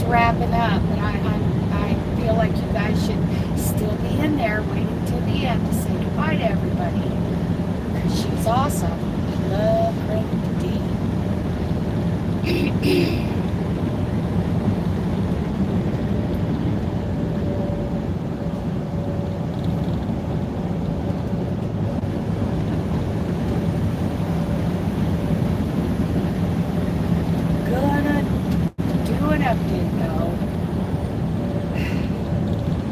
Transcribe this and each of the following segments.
wrapping up, but I feel like you guys should still be in there waiting till the end to say goodbye to everybody. Because she's awesome. I love Brandy. Gonna do an update though.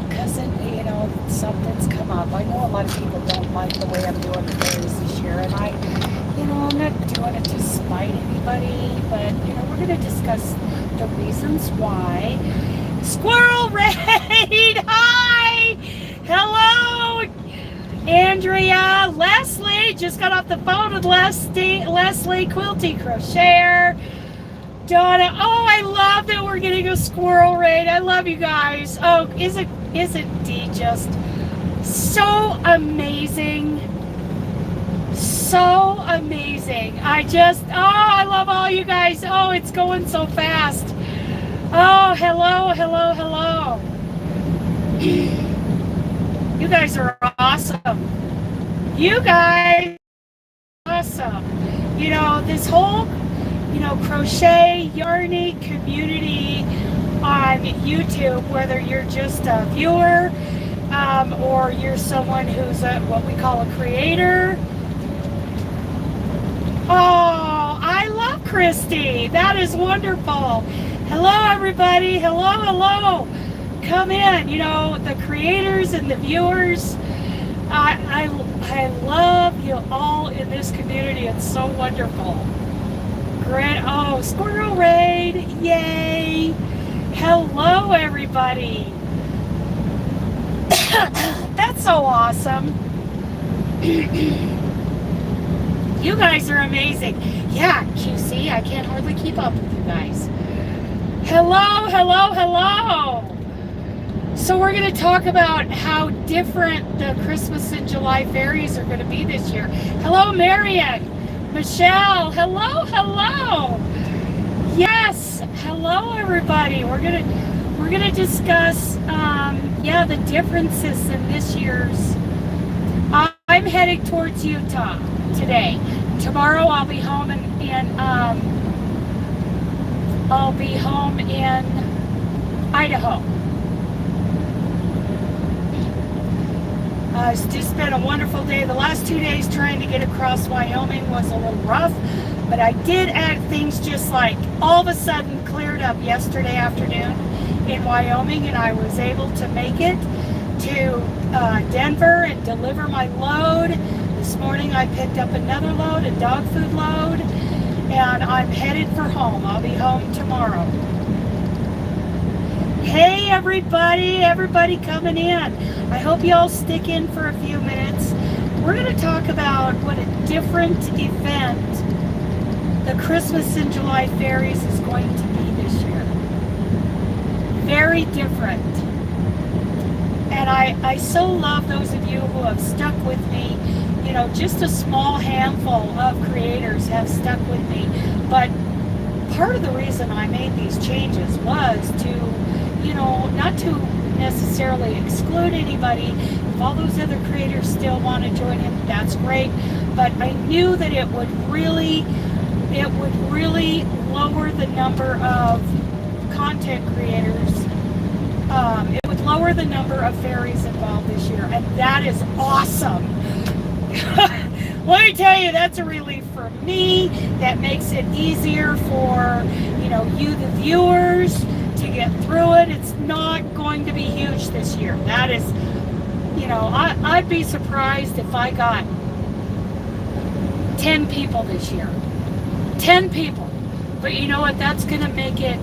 Because, you know, something's come up. I know a lot of people don't like the way I'm doing the fairies this year, and I'm not doing it to spite anybody, but, we're going to discuss the reasons why. Squirrel Raid! Hi! Hello! Andrea, Leslie, just got off the phone with Leslie, Quilty Crocheter. Donna, oh, I love that we're getting a squirrel raid. I love you guys. Oh, isn't Dee just so amazing? So amazing. I love all you guys. Oh, it's going so fast. Oh, hello. You guys are awesome. You guys are awesome. This whole crochet yarny community on YouTube, whether you're just a viewer or you're someone who's what we call a creator. Oh, I love Christy. That is wonderful. Hello, everybody. Hello. Come in. The creators and the viewers. I love you all in this community. It's so wonderful. Great. Oh, Squirrel Raid. Yay. Hello, everybody. That's so awesome. You guys are amazing. Yeah, QC, I can't hardly keep up with you guys. Hello. So we're going to talk about how different the Christmas in July fairies are going to be this year. Hello, Marion. Michelle, hello. Yes, hello everybody. We're gonna discuss the differences in this year's. I'm heading towards Utah today. Tomorrow I'll be home in Idaho. It's just been a wonderful day. The last 2 days trying to get across Wyoming was a little rough, but I did things just like all of a sudden cleared up yesterday afternoon in Wyoming, and I was able to make it to Denver and deliver my load. This morning I picked up another load, a dog food load, and I'm headed for home. I'll be home tomorrow. Hey everybody coming in. I hope you all stick in for a few minutes. We're going to talk about what a different event the Christmas in July fairies is going to be this year. Very different. And I so love those of you who have stuck with me. Just a small handful of creators have stuck with me. But part of the reason I made these changes was to not to necessarily exclude anybody. If all those other creators still want to join in, that's great. But I knew that it would really lower the number of content creators. It would lower the number of fairies involved this year, and that is awesome. Let me tell you, that's a relief for me. That makes it easier for you, the viewers, to get through it. It's not going to be huge this year. That is, I'd be surprised if I got 10 people this year. 10 people. But you know what? That's going to make it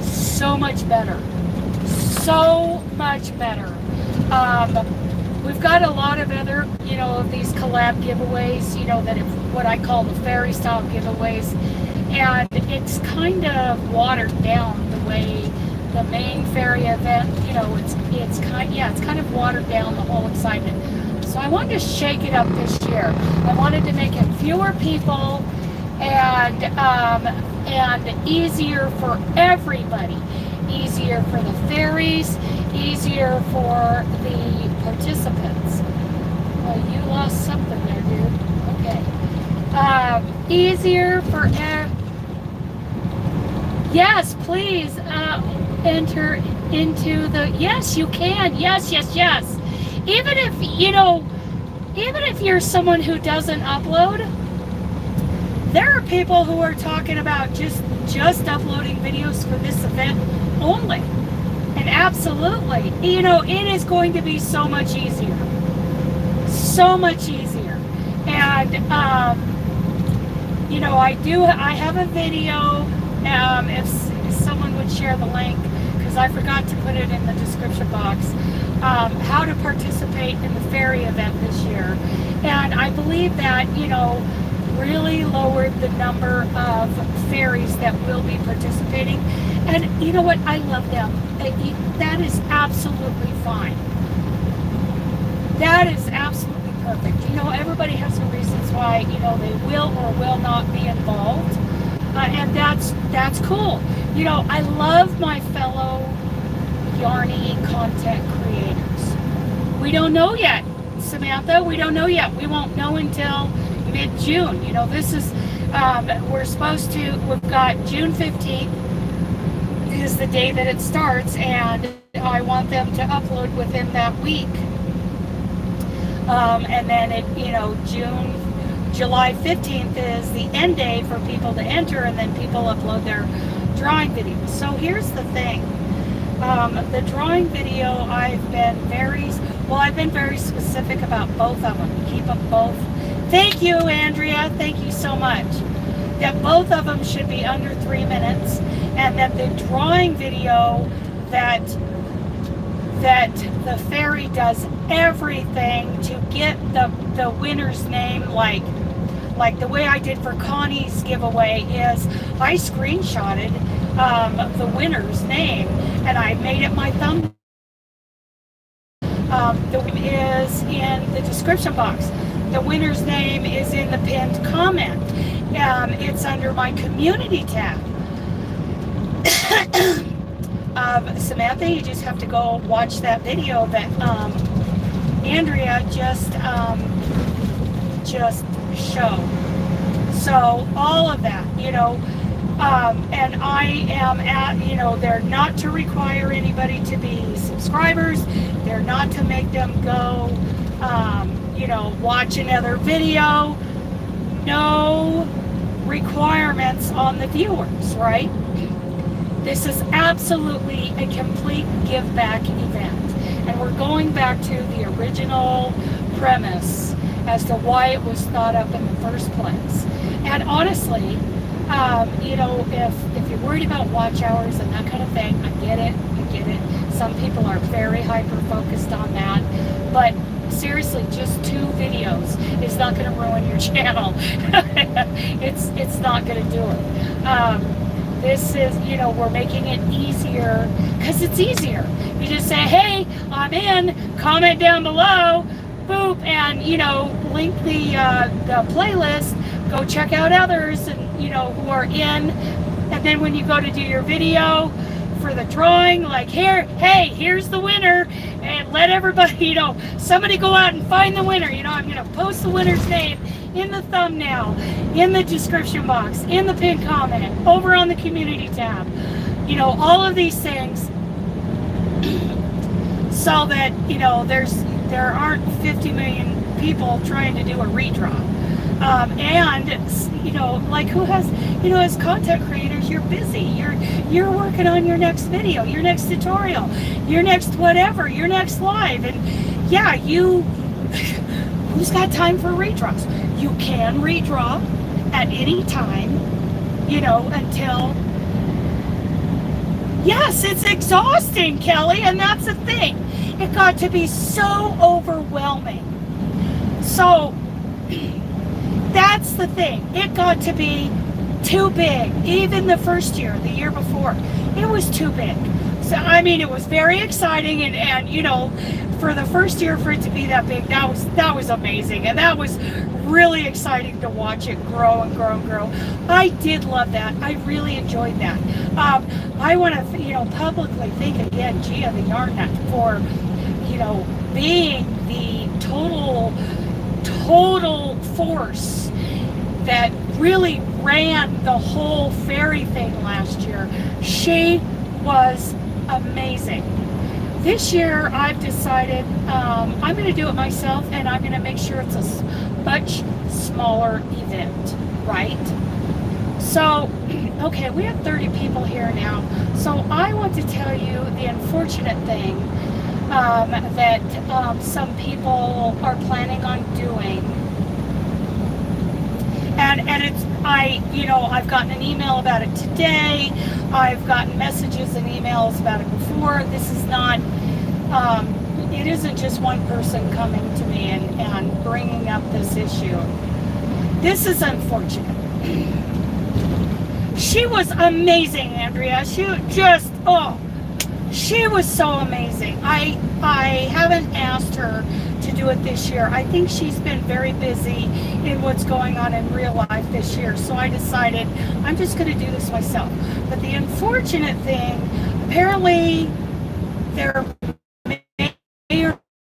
so much better. So much better. We've got a lot of other, of these collab giveaways, that are what I call the fairy style giveaways. And it's kind of watered down the way the main fairy event, it's kind of watered down the whole excitement. So I wanted to shake it up this year. I wanted to make it fewer people and easier for everybody. easier for the fairies, easier for the participants. Well, you lost something there, dude. Okay. Easier for... yes, please enter into the... Yes, you can. Yes, yes, yes. Even if, you know, even if you're someone who doesn't upload, there are people who are talking about just uploading videos for this event only. And absolutely, you know, it is going to be so much easier. So much easier. And, you know, I have a video, if someone would share the link, because I forgot to put it in the description box, how to participate in the fairy event this year. And I believe that, you know, really lowered the number of fairies that will be participating. And you know what? I love them. That is absolutely fine. That is absolutely perfect. You know, everybody has their reasons why, you know, they will or will not be involved. And that's cool. You know, I love my fellow Yarny content creators. We don't know yet, Samantha. We don't know yet. We won't know until mid-June. You know, this is, we've got June 15th is the day that it starts, and I want them to upload within that week. And then July 15th is the end day for people to enter, and then people upload their drawing videos. So here's the thing. The drawing video, I've been very specific about both of them. Keep them both. Thank you, Andrea. Thank you so much. That both of them should be under 3 minutes, and that the drawing video that the fairy does everything to get the winner's name, like the way I did for Connie's giveaway, is I screenshotted the winner's name and I made it my thumbnail. The winner is in the description box. The winner's name is in the pinned comment. It's under my community tab. Samantha, you just have to go watch that video that Andrea just showed. So all of that, you know, and I am at, you know, they're not to require anybody to be subscribers. They're not to make them go, you know, watch another video. No requirements on the viewers, right? This is absolutely a complete give back event. And we're going back to the original premise as to why it was thought up in the first place. And honestly, you know, if you're worried about watch hours and that kind of thing, I get it. Some people are very hyper-focused on that. But seriously, just 2 videos is not going to ruin your channel. It's not going to do it. This is, you know, we're making it easier because it's easier. You just say, hey, I'm in, comment down below, boop, and, you know, link the playlist, go check out others, and, you know, who are in. And then when you go to do your video for the drawing, like, here's the winner, and let everybody, you know, somebody go out and find the winner. You know, I'm going to post the winner's name in the thumbnail, in the description box, in the pinned comment, over on the community tab. You know, all of these things so that, you know, there aren't 50 million people trying to do a redraw. And, you know, like, who has, you know, as content creators, you're busy. You're working on your next video, your next tutorial, your next whatever, your next live. And yeah, who's got time for redraws? You can redraw at any time, you know, until, yes, it's exhausting, Kelly, and that's the thing. It got to be so overwhelming. So that's the thing. It got to be too big. Even the first year, the year before, it was too big. So, I mean, it was very exciting, and you know, for the first year for it to be that big, that was amazing, and that was really exciting to watch it grow and grow and grow. I did love that. I really enjoyed that. I want to, publicly thank again Gia the Yarn Nut for, being the total force that really ran the whole fairy thing last year. She was amazing. This year I've decided I'm going to do it myself, and I'm going to make sure it's a much smaller event, right? So, okay, we have 30 people here now. So I want to tell you the unfortunate thing that some people are planning on doing. And it's, I've gotten an email about it today. I've gotten messages and emails about it before. This is not, it isn't just one person coming to me and bringing up this issue. This is unfortunate. She was amazing, Andrea. She was so amazing. I haven't asked her to do it this year. I think she's been very busy in what's going on in real life this year. So I decided I'm just going to do this myself. But the unfortunate thing, apparently there may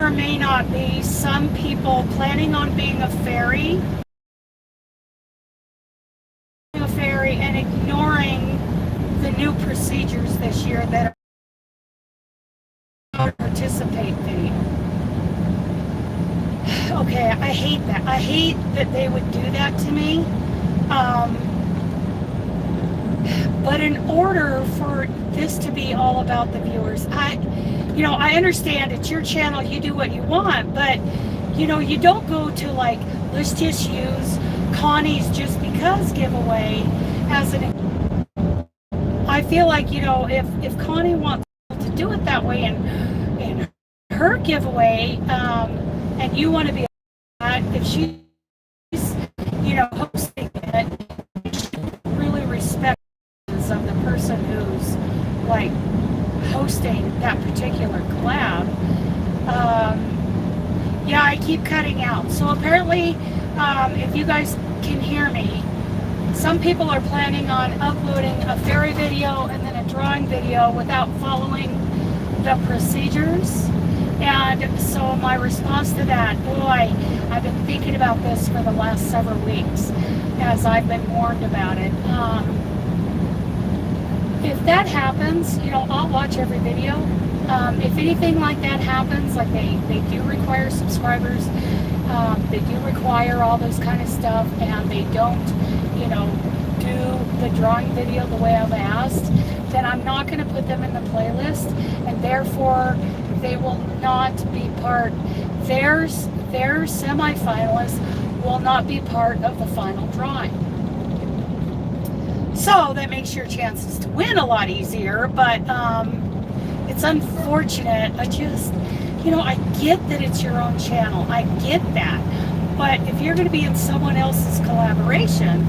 or may not be some people planning on being a fairy and ignoring the new procedures this year that are participate video. Okay, I hate that. I hate that they would do that to me. But in order for this to be all about the viewers, I understand it's your channel, you do what you want, but you don't go to, like, let's just use Connie's Just Because giveaway as an, I feel like, if Connie wants to do it that way in her giveaway, and you want to be, if she's, hosting it, you should really respect of the person who's, like, hosting that particular collab. Yeah, I keep cutting out. So apparently, if you guys can hear me, some people are planning on uploading a fairy video and then a drawing video without following the procedures. And so my response to that, boy, I've been thinking about this for the last several weeks as I've been warned about it. If that happens, I'll watch every video. If anything like that happens, like they do require subscribers, they do require all this kind of stuff, and they don't, do the drawing video the way I've asked, then I'm not going to put them in the playlist, and therefore they will not be part, their semifinalists will not be part of the final drawing. So that makes your chances to win a lot easier, but it's unfortunate. I just, I get that it's your own channel. I get that. But if you're going to be in someone else's collaboration,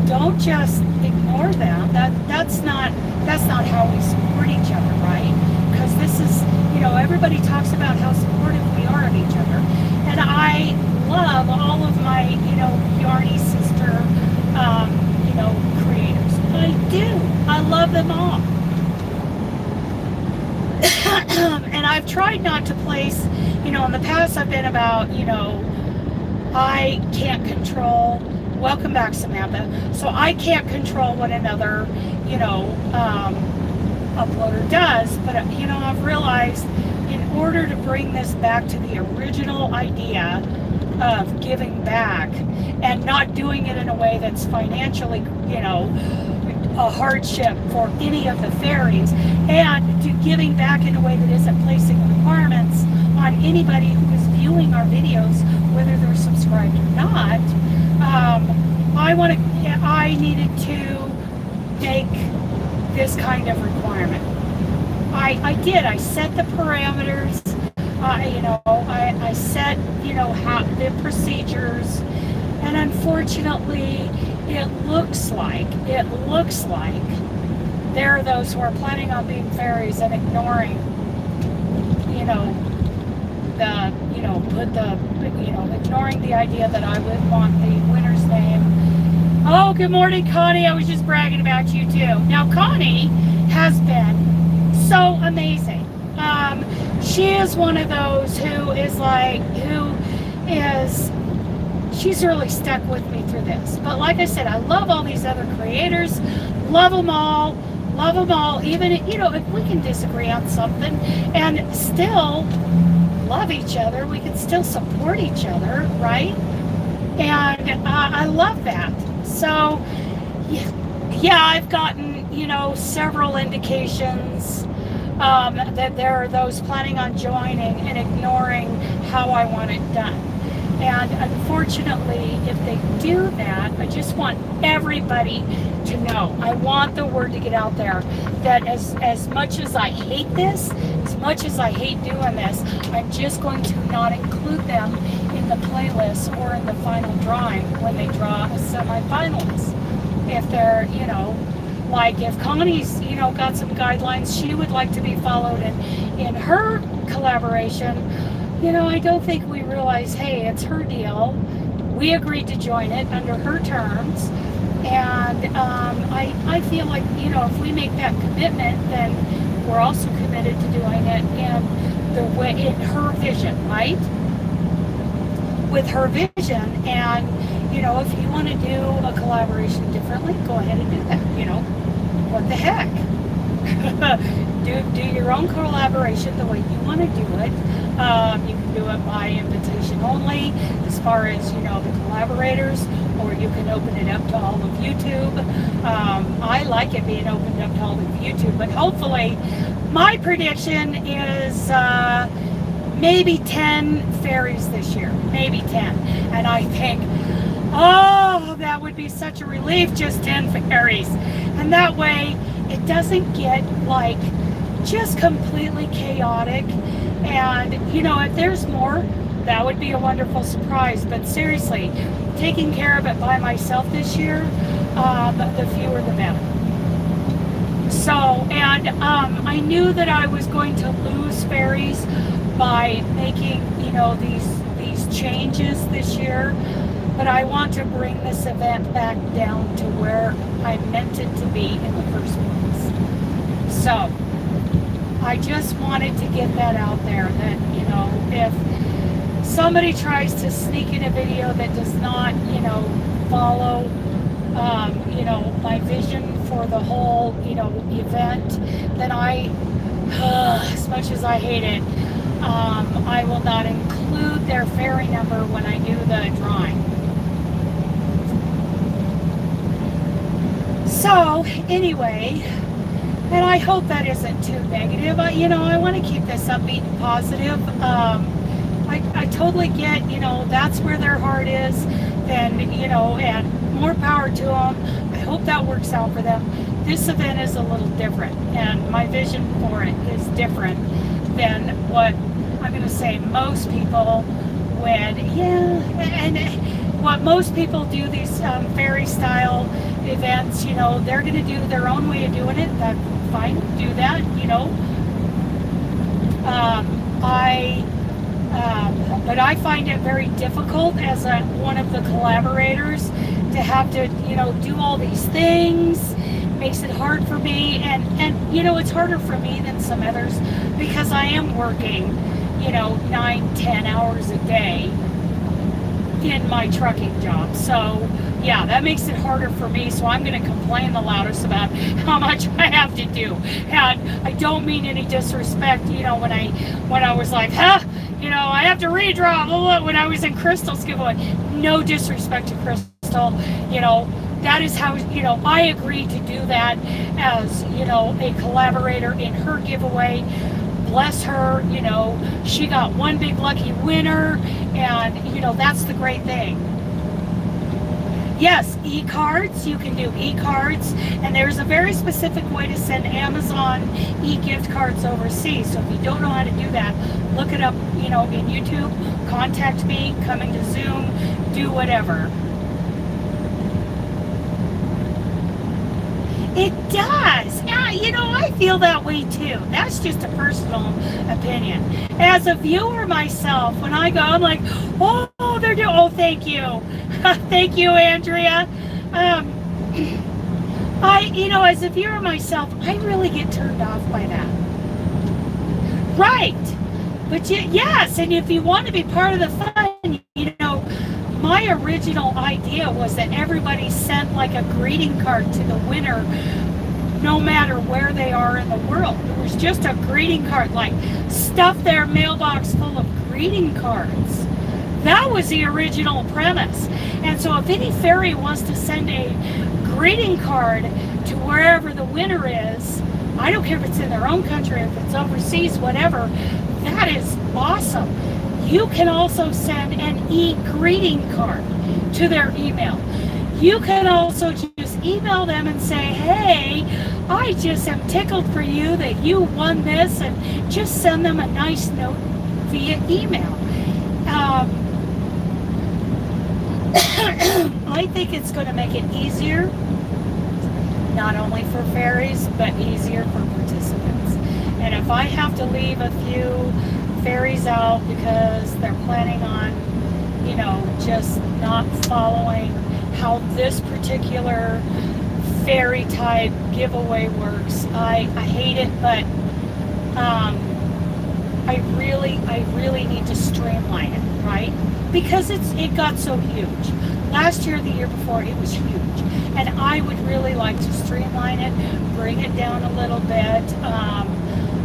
don't just ignore them. That's not how we support each other, right? Because this is, everybody talks about how supportive we are of each other. And I love all of my, Yarny sister, creators. I do. I love them all. And I've tried not to place, in the past I've been about, I can't control, welcome back, Samantha. So I can't control what another, uploader does. But, I've realized in order to bring this back to the original idea of giving back and not doing it in a way that's financially, a hardship for any of the fairies, and to giving back in a way that isn't placing requirements on anybody who is viewing our videos, whether they're subscribed or not. I needed to make this kind of requirement. I did. I set the parameters. I set, how the procedures, and unfortunately, it looks like there are those who are planning on being fairies and ignoring, the, put the, ignoring the idea that I would want the winner's name. Oh, good morning, Connie. I was just bragging about you too. Now, Connie has been so amazing. She is one of those she's really stuck with me through this. But like I said, I love all these other creators, love them all, even, if we can disagree on something and still love each other, we can still support each other, right? And I love that. So, yeah, I've gotten, several indications that there are those planning on joining and ignoring how I want it done. And unfortunately, if they do that, I just want everybody to know. I want the word to get out there that as much as I hate this, as much as I hate doing this, I'm just going to not include them in the playlist or in the final drawing when they draw a semifinalist. If they're, like if Connie's, got some guidelines she would like to be followed in her collaboration, I don't think we realize, hey, it's her deal. We agreed to join it under her terms. And I feel like, if we make that commitment, then we're also committed to doing it in her vision, right? With her vision. And, if you want to do a collaboration differently, go ahead and do that. What the heck? do your own collaboration the way you want to do it. You can do it by invitation only as far as, the collaborators, or you can open it up to all of YouTube. I like it being opened up to all of YouTube, but hopefully my prediction is maybe 10 fairies this year, maybe 10. And I think, oh, that would be such a relief, just 10 fairies. And that way it doesn't get just completely chaotic. And, if there's more, that would be a wonderful surprise. But seriously, taking care of it by myself this year, the fewer the better. So, and I knew that I was going to lose fairies by making, these changes this year. But I want to bring this event back down to where I meant it to be in the first place. So, I just wanted to get that out there that, if somebody tries to sneak in a video that does not, follow, my vision for the whole, event, then as much as I hate it, I will not include their fairy number when I do the drawing. So, anyway, and I hope that isn't too negative. I want to keep this upbeat and positive. I totally get, that's where their heart is, then, and more power to them. I hope that works out for them. This event is a little different, and my vision for it is different than what I'm going to say most people would, and what most people do these fairy style events, they're going to do their own way of doing it. That's fine, do that, but I find it very difficult as one of the collaborators to have to, do all these things. It makes it hard for me, and it's harder for me than some others because I am working, 9-10 hours a day in my trucking job. So yeah, that makes it harder for me, so I'm going to complain the loudest about how much I have to do. And I don't mean any disrespect, when I was like, I have to redraw when I was in Crystal's giveaway. No disrespect to Crystal, that is how, I agreed to do that as, a collaborator in her giveaway. Bless her, she got one big lucky winner, and, that's the great thing. Yes, e-cards, you can do e-cards, and there's a very specific way to send Amazon e-gift cards overseas. So if you don't know how to do that, look it up, in YouTube, contact me, coming to Zoom, do whatever. It does. Yeah, I feel that way too. That's just a personal opinion. As a viewer myself, when I go, I'm like, oh, they're doing, oh, thank you. Thank you, Andrea. Um, as a viewer myself, I really get turned off by that. Right. But yes, and if you want to be part of the fun, my original idea was that everybody sent like a greeting card to the winner no matter where they are in the world. It was just a greeting card, like stuff their mailbox full of greeting cards. That was the original premise. And so if any fairy wants to send a greeting card to wherever the winner is, I don't care if it's in their own country, if it's overseas, whatever, that is awesome. You can also send an e-greeting card to their email. You can also just email them and say, hey, I just am tickled for you that you won this, and just send them a nice note via email. I think it's going to make it easier, not only for fairies, but easier for participants. And if I have to leave a few fairies out because they're planning on, just not following how this particular fairy type giveaway works, I hate it, but I really need to streamline it, right? Because it got so huge. Last year, the year before, it was huge. And I would really like to streamline it, bring it down a little bit.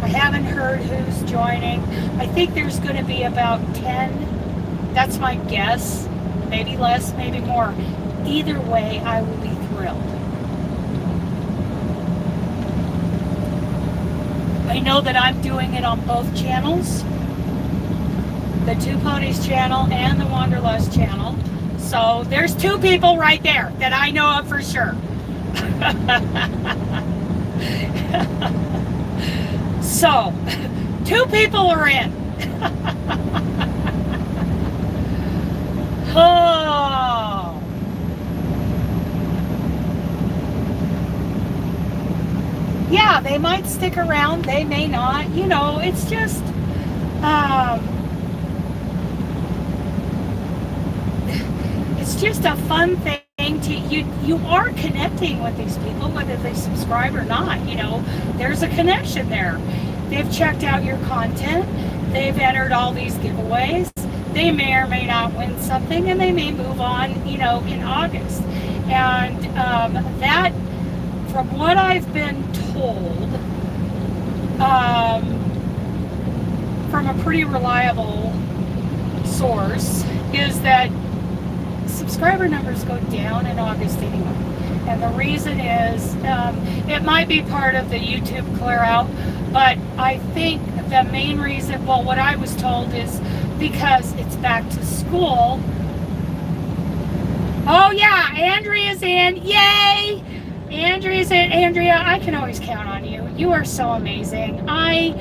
I haven't heard who's joining. I think there's going to be about 10. That's my guess. Maybe less, maybe more. Either way, I will be thrilled. I know that I'm doing it on both channels, the Two Ponies channel and the Wanderlust channel. So there's 2 people right there that I know of for sure. So, 2 people are in. Oh. Yeah, they might stick around, they may not. It's just, it's just a fun thing to, you are connecting with these people, whether they subscribe or not. There's a connection there. They've checked out your content, they've entered all these giveaways, they may or may not win something, and they may move on, in August. And that, from what I've been told, from a pretty reliable source, is that subscriber numbers go down in August anyway. And the reason is, it might be part of the YouTube clear out, but I think the main reason, well, what I was told is because it's back to school. Oh yeah, Andrea's in, yay! Andrea's in. Andrea, I can always count on you. You are so amazing. I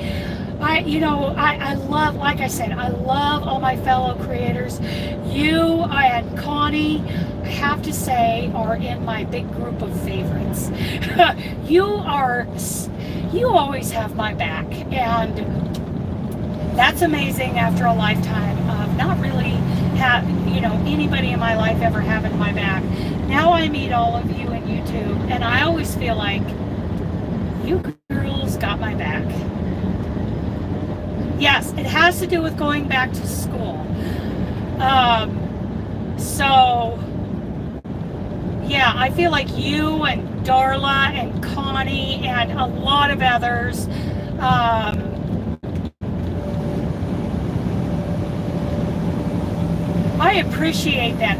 love, like I said, I love all my fellow creators. You and Connie, I have to say, are in my big group of favorites. You always have my back, and that's amazing after a lifetime of not really anybody in my life ever having my back. Now I meet all of you in YouTube, and I always feel like you girls got my back. Yes, it has to do with going back to school. So, yeah, I feel like you and Darla and Connie and a lot of others, I appreciate that.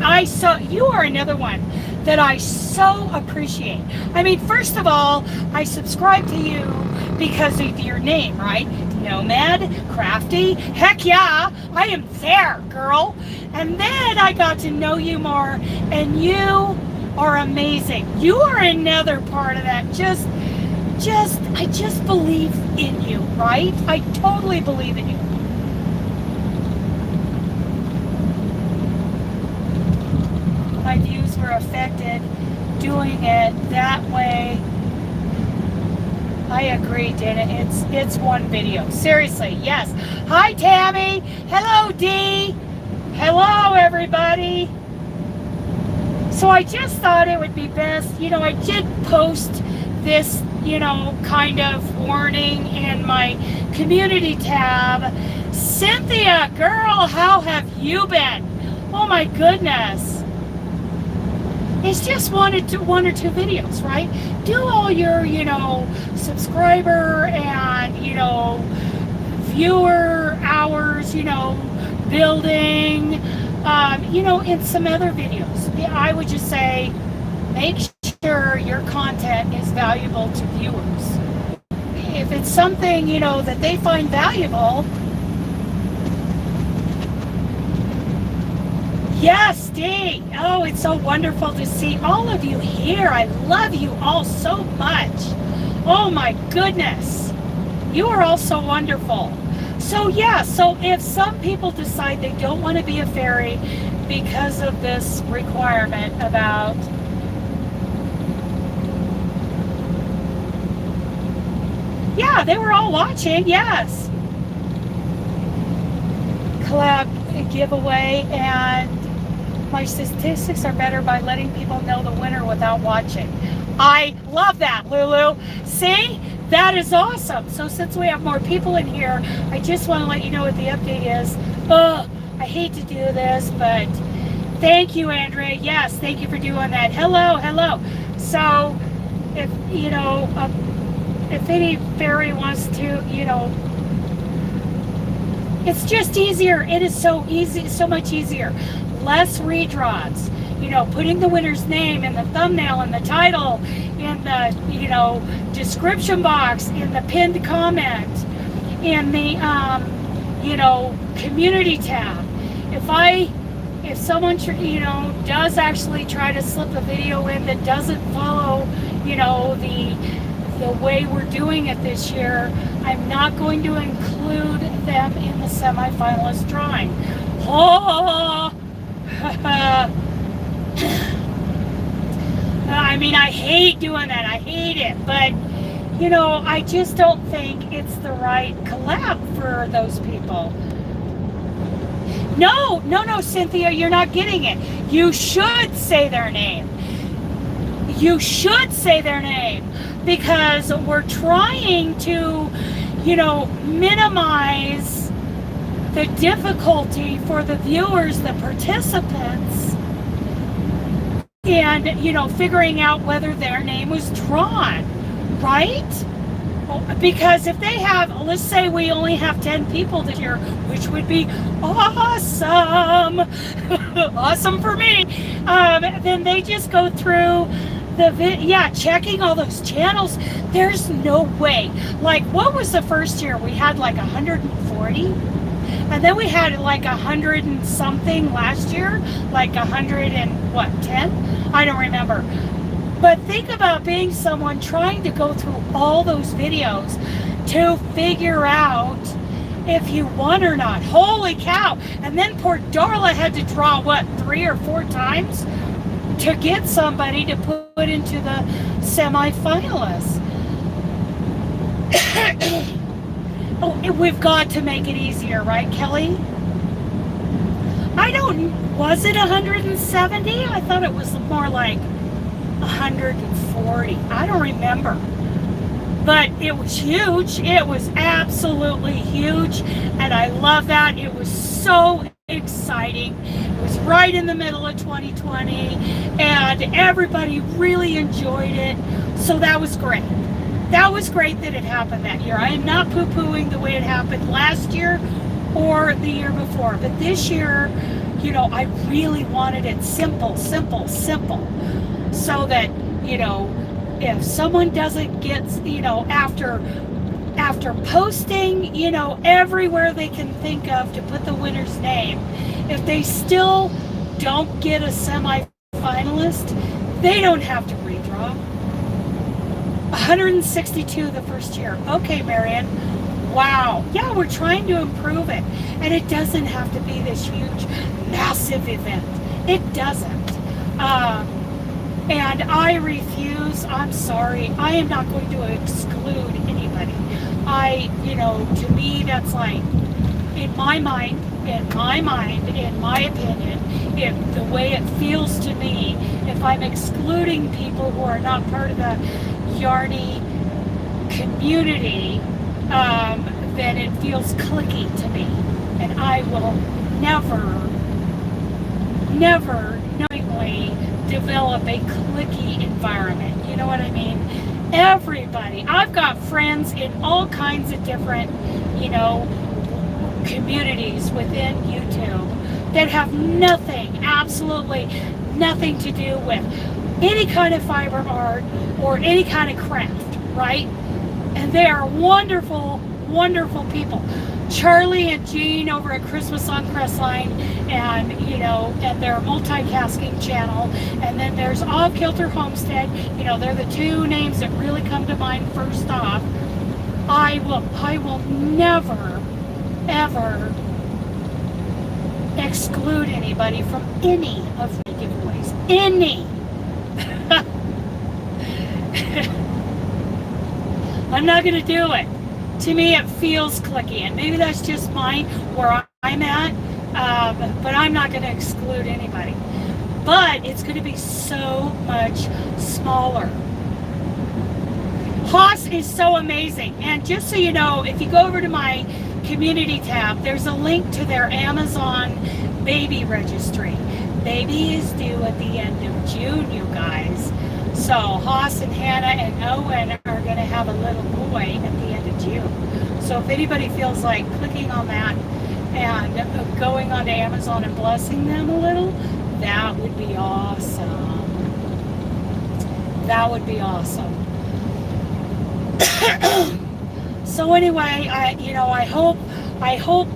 You are another one that I so appreciate. I mean, first of all, I subscribe to you because of your name, right? Nomad, Crafty, heck yeah, I am there, girl. And then I got to know you more, and you are amazing. You are another part of that. I just believe in you, right? I totally believe in you. My views were affected doing it that way I agree, Dana. It's one video. Seriously, yes. Hi, Tammy. Hello, Dee. Hello, everybody. So I just thought it would be best, I did post this, kind of warning in my community tab. Cynthia, girl, how have you been? Oh my goodness. It's just one or two videos, right? Do all your, subscriber and, viewer hours, building, in some other videos. I would just say, make sure your content is valuable to viewers. If it's something, that they find valuable. Yes, Dee. Oh, it's so wonderful to see all of you here. I love you all so much. Oh my goodness. You are all so wonderful. So yeah, so if some people decide they don't want to be a fairy because of this requirement about yeah, they were all watching, yes. Collab giveaway, and my statistics are better by letting people know the winner without watching. I love that, Lulu. See? That is awesome. So since we have more people in here, I just want to let you know what the update is. I hate to do this, but thank you, Andrea. Yes, thank you for doing that. Hello, hello. So if, if any fairy wants to, it's just easier. It is so easy, so much easier. Less redraws. Putting the winner's name in the thumbnail, in the title, in the, description box, in the pinned comment, in the, community tab. If someone, does actually try to slip a video in that doesn't follow, the way we're doing it this year, I'm not going to include them in the semifinalist drawing. Oh! I mean, I hate doing that. I hate it. But, I just don't think it's the right collab for those people. No, Cynthia, you're not getting it. You should say their name. You should say their name, because we're trying to, minimize the difficulty for the viewers, the participants, and, figuring out whether their name was drawn, right? Because if they have, let's say we only have 10 people this year, which would be awesome, awesome for me, then they just go through checking all those channels. There's no way. Like, what was the first year? We had like 140, and then we had like 100 and something last year, like 110? I don't remember. But think about being someone trying to go through all those videos to figure out if you won or not. Holy cow. And then poor Darla had to draw, 3 or 4 times to get somebody to put into the semifinalists. We've got to make it easier, right, Kelly? Was it 170? I thought it was more like 140. I don't remember. But it was huge. It was absolutely huge. And I love that. It was so exciting. It was right in the middle of 2020. And everybody really enjoyed it. So that was great. That was great that it happened that year. I am not poo-pooing the way it happened last year or the year before. But this year, I really wanted it simple. So that, if someone doesn't get, after posting, everywhere they can think of to put the winner's name, if they still don't get a semi-finalist, they don't have to redraw. 162 the first year. Okay, Marion. Wow. Yeah, we're trying to improve it. And it doesn't have to be this huge, massive event. It doesn't. And I refuse, I'm sorry, I am not going to exclude anybody. To me, that's like, in my mind, in my opinion, if the way it feels to me, if I'm excluding people who are not part of the Yarny community, then it feels cliquey to me. And I will never knowingly develop a cliquey environment. You know what I mean? Everybody. I've got friends in all kinds of different, communities within YouTube that have nothing, absolutely nothing to do with any kind of fiber art or any kind of craft, right? And they are wonderful, wonderful people. Charlie and Jean over at Christmas on Crestline, and and their multitasking channel, and then there's Off Kilter Homestead. They're the two names that really come to mind first off. I will never ever exclude anybody from any of the giveaways. Any. I'm not going to do it. To me, it feels cliquey, and maybe that's just where I'm at, but I'm not going to exclude anybody. But it's going to be so much smaller. Haas is so amazing, and just so you know, if you go over to my community tab, there's a link to their Amazon baby registry. Baby is due at the end of June, you guys. So Haas and Hannah and Owen are going to have a little boy at the end of June. So if anybody feels like clicking on that and going onto Amazon and blessing them a little, that would be awesome. That would be awesome. So anyway, I hope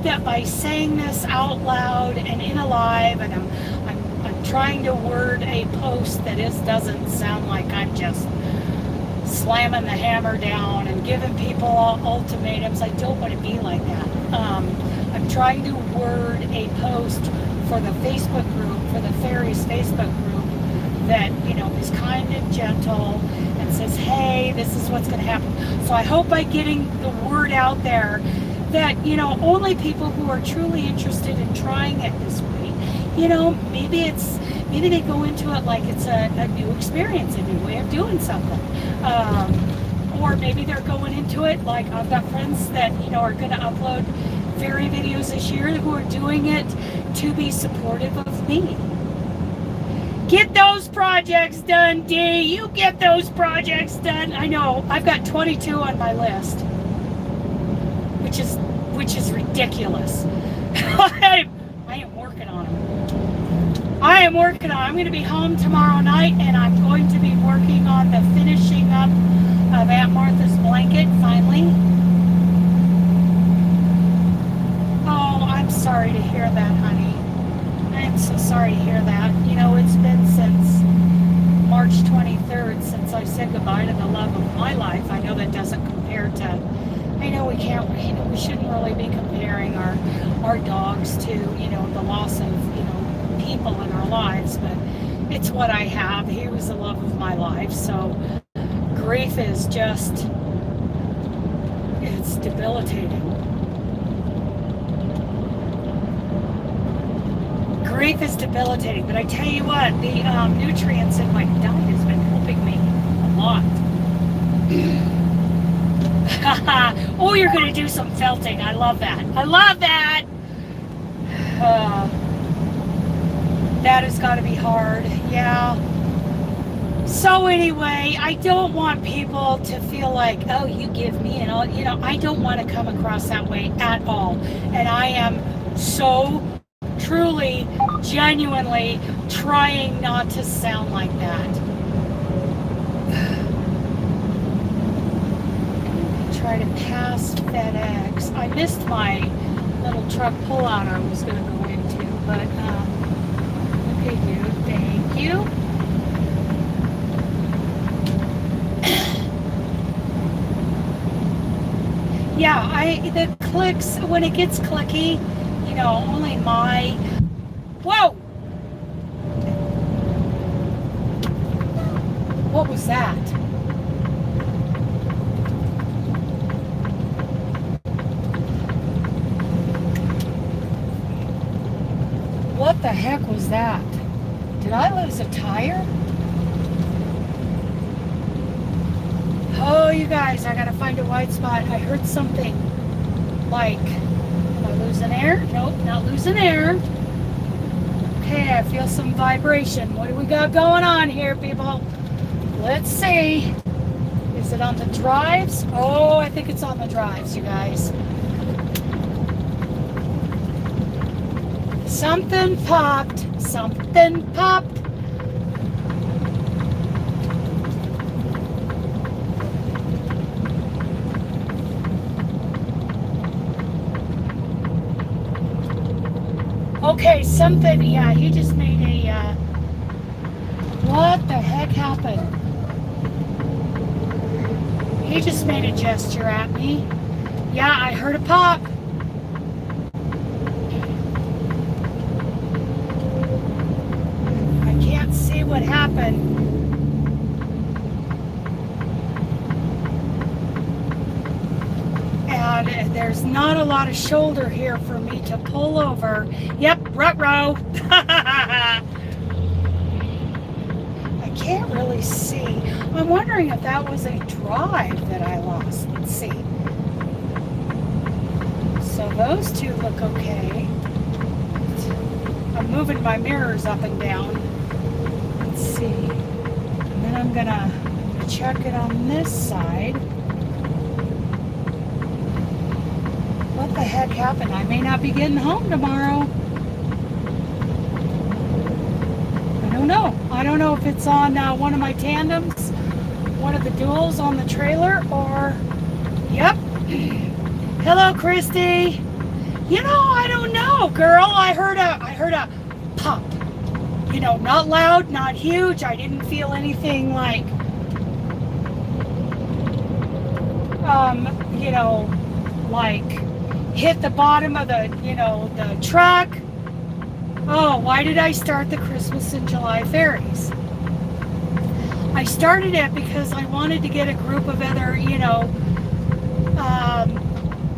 that by saying this out loud and in a live, and I'm trying to word a post that doesn't sound like I'm just slamming the hammer down and giving people ultimatums. I don't want to be like that. I'm trying to word a post for the Facebook group, for the Fairies Facebook group, that is kind and gentle and says, hey, this is what's going to happen. So I hope by getting the word out there that only people who are truly interested in trying it this way, maybe they go into it like it's a new experience, a new way of doing something, or maybe they're going into it like I've got friends that are going to upload fairy videos this year who are doing it to be supportive of me. Get those projects done, D. You get those projects done. I know I've got 22 on my list, which is ridiculous. I am working on them. I'm going to be home tomorrow night, and I'm going to be working on the finishing up of Aunt Martha's blanket finally. Oh, I'm sorry to hear that, honey. I'm so sorry to hear that. It's been since March 23rd since I said goodbye to the love of my life. I know that doesn't compare to, I know we can't, we shouldn't really be comparing our dogs to, the loss of, people in our lives, but it's what I have. He was the love of my life. So grief is just, it's debilitating. Grief is debilitating, but I tell you what, the nutrients in my diet has been helping me a lot. Oh, you're going to do some felting. I love that. I love that. That has got to be hard. Yeah. So anyway, I don't want people to feel like, oh, you give me and all, I don't want to come across that way at all. And I am so truly, genuinely trying not to sound like that. Try to pass FedEx. I missed my little truck pullout I was going to go into, but okay, dude, thank you. Yeah, the clicks, when it gets clicky, only my, whoa! What was that? What the heck was that? Did I lose a tire? Oh, you guys, I gotta find a white spot. I heard something like, am I losing air? Nope, not losing air. Okay, I feel some vibration. What do we got going on here, people? Let's see. Is it on the drives? Oh, I think it's on the drives, you guys. Something popped. Something popped. Okay, something, yeah, he just made a, what the heck happened? He just made a gesture at me. Yeah, I heard a pop. I can't see what happened. And there's not a lot of shoulder here for me to pull over. Yep, ruh-roh. I can't really see. I'm wondering if that was a drive that I lost. Let's see. So those two look okay. I'm moving my mirrors up and down. Let's see. And then I'm gonna check it on this side. What the heck happened? I may not be getting home tomorrow. I don't know. I don't know if it's on one of my tandems, one of the duals on the trailer, or... Yep. Hello, Christy. You know, I don't know, girl. I heard a pop. You know, not loud, not huge. I didn't feel anything like, you know, like hit the bottom of the, you know, the truck. Oh, why did I start the Christmas in July fairies? I started it because I wanted to get a group of other, you know,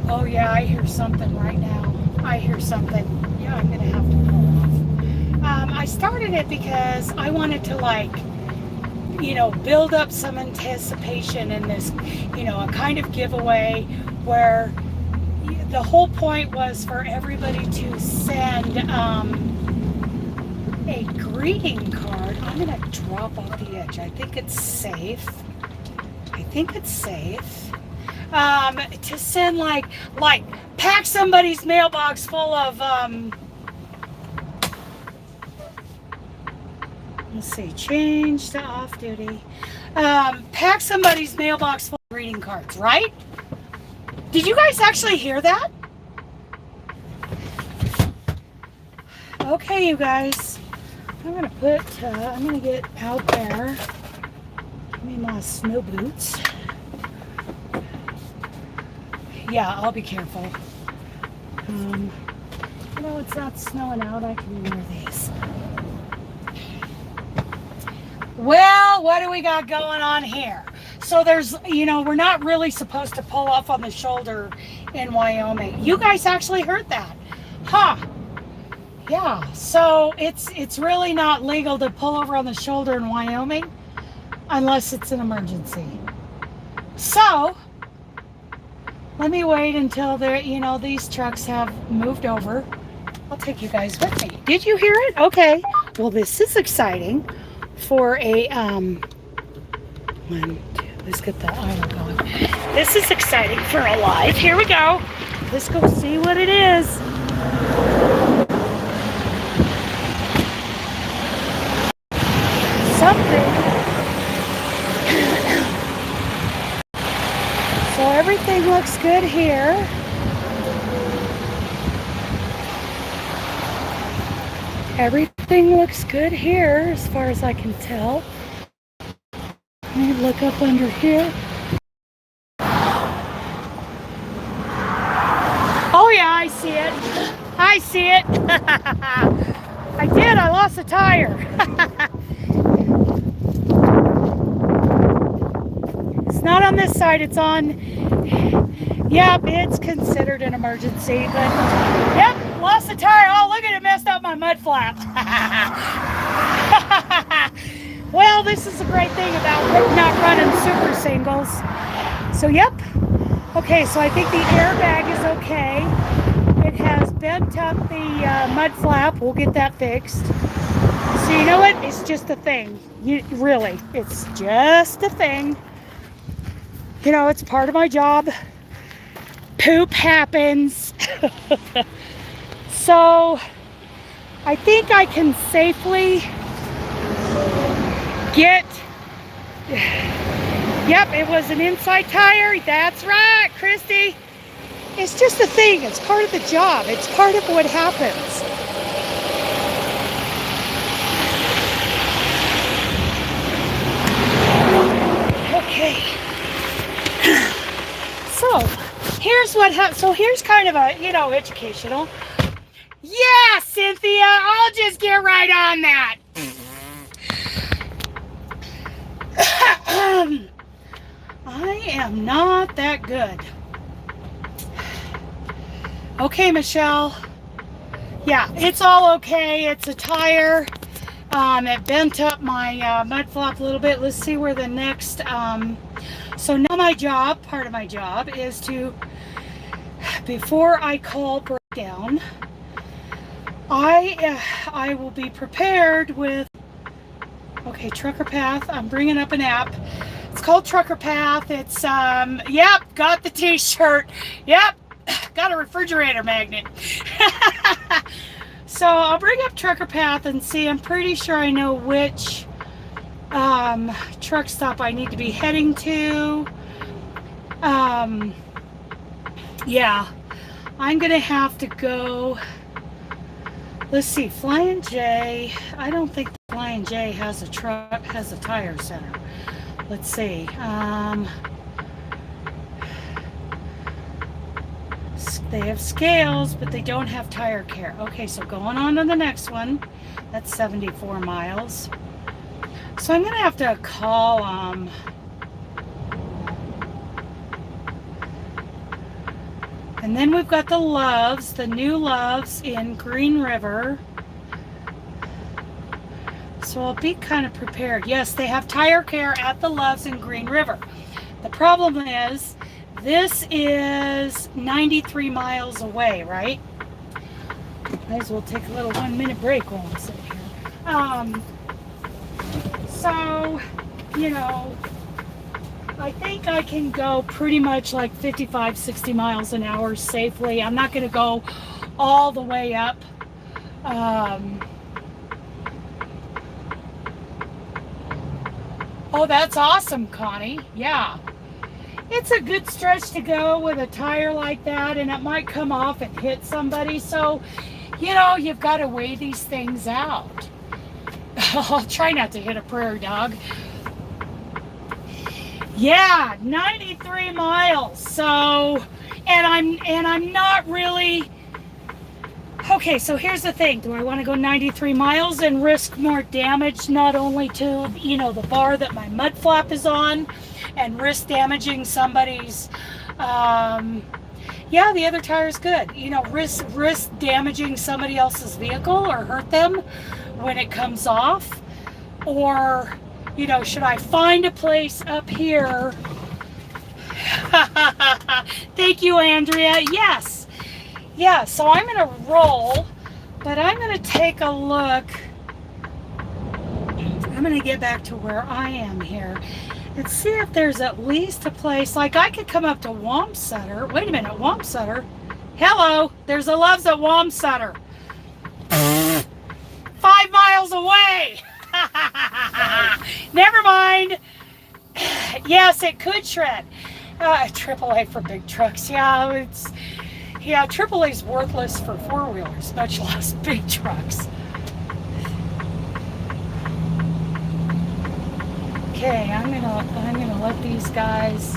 oh yeah, I hear something right now. I hear something. Yeah, I'm gonna have to pull off. I started it because I wanted to, like, you know, build up some anticipation in this, you know, a kind of giveaway where the whole point was for everybody to send a greeting card. I'm gonna drop off the edge. I think it's safe. I think it's safe. To send like pack somebody's mailbox full of let's see, change to off duty. Pack somebody's mailbox full of greeting cards, right? Did you guys actually hear that? Okay, you guys. I'm gonna get out there. Give me my snow boots. Yeah, I'll be careful. You know, it's not snowing out. I can wear these. Well, what do we got going on here? So there's, you know, we're not really supposed to pull off on the shoulder in Wyoming. You guys actually heard that. Huh. Yeah, so it's really not legal to pull over on the shoulder in Wyoming unless it's an emergency. So let me wait until they're, you know, these trucks have moved over. I'll take you guys with me. Did you hear it? Okay. Well, this is exciting for a let's get the idle going. This is exciting for a live. Here we go. Let's go see what it is. Something. So everything looks good here. Everything looks good here as far as I can tell. Let me look up under here. Oh yeah, I see it. I see it. I did. I lost a tire. not on this side. It's on, yep, it's considered an emergency, but yep, lost the tire. Oh, look at it, messed up my mud flap. Well, this is a great thing about not running super singles. So, yep. Okay, so I think the airbag is okay. It has bent up the mud flap. We'll get that fixed. So you know what? It's just a thing. Really, it's just a thing. You know, it's part of my job. Poop happens. So I think I can safely get... Yep, it was an inside tire. That's right, Christy. It's just a thing. It's part of the job. It's part of what happens. Okay. So, here's what happens. So here's kind of a, educational. Yeah, Cynthia, I'll just get right on that. I am not that good. Okay, Michelle. Yeah, it's all okay. It's a tire. It bent up my mud flap a little bit. Let's see where the next... so now part of my job is to, before I call breakdown, I will be prepared with... Okay, Trucker Path. I'm bringing up an app. It's called Trucker Path. It's, yep, got the t-shirt. Yep, got a refrigerator magnet. So I'll bring up Trucker Path and see. I'm pretty sure I know which truck stop I need to be heading to. Yeah, I'm going to have to go... Let's see, Flying J. I don't think Flying J has a tire center. Let's see. They have scales, but they don't have tire care. Okay, so going on to the next one. That's 74 miles. So I'm gonna have to call and then we've got the Loves, the new Loves in Green River. So I'll be kind of prepared. Yes, they have tire care at the Loves in Green River. The problem is, this is 93 miles away, right? Might as well take a little 1-minute break while I'm sitting here. So, I think I can go pretty much like 55, 60 miles an hour safely. I'm not going to go all the way up. Oh, that's awesome, Connie. Yeah. It's a good stretch to go with a tire like that, and it might come off and hit somebody. So, you've got to weigh these things out. I'll try not to hit a prairie dog. Yeah, 93 miles. So, and I'm not really... Okay, so here's the thing. Do I want to go 93 miles and risk more damage, not only to, the bar that my mud flap is on, and risk damaging somebody's, yeah, the other tire is good. Risk damaging somebody else's vehicle or hurt them when it comes off? Or, should I find a place up here? Thank you, Andrea. Yes. Yeah, so I'm going to roll, but I'm going to take a look. I'm going to get back to where I am here and see if there's at least a place. Like, I could come up to Wamsutter. Wait a minute, Wamsutter. Hello, there's a Loves at Wamsutter. 5 miles away. Never mind. Yes, it could shred. AAA for big trucks. Yeah, AAA's worthless for 4-wheelers, much less big trucks. Okay, I'm gonna let these guys.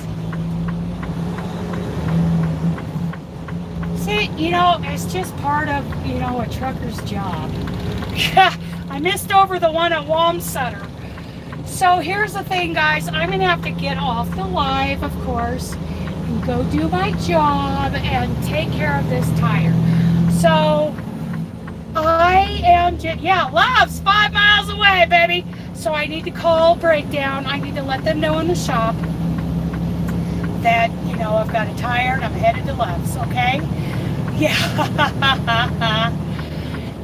See, it's just part of a trucker's job. I missed over the one at Wamsutter. So here's the thing, guys. I'm going to have to get off the live, of course, and go do my job and take care of this tire. So I am just, yeah, Love's 5 miles away, baby. So I need to call Breakdown. I need to let them know in the shop that, you know, I've got a tire and I'm headed to Love's, okay? Yeah.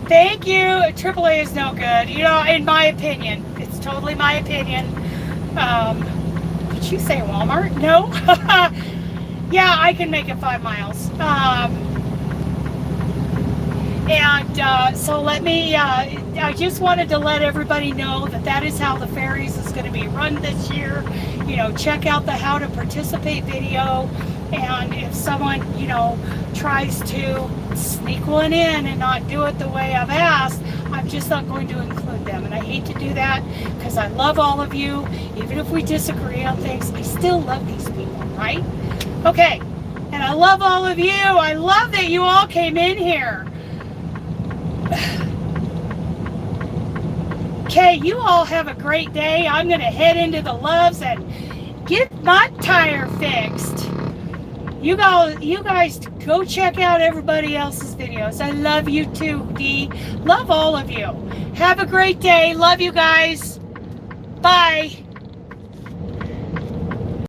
Thank you. AAA is no good, you know, in my opinion. It's totally my opinion. Did you say Walmart? No. Yeah, I can make it 5 miles. So let me, I just wanted to let everybody know that that is how the fairies is going to be run this year. You know, check out the how to participate video. And if someone, you know, tries to sneak one in and not do it the way I've asked, I'm just not going to include them. And I hate to do that because I love all of you. Even if we disagree on things, I still love these people, right? Okay. And I love all of you. I love that you all came in here. Okay, you all have a great day. I'm going to head into the Loves and get my tire fixed. You guys go check out everybody else's videos. I love you too, Dee. Love all of you. Have a great day. Love you guys. Bye.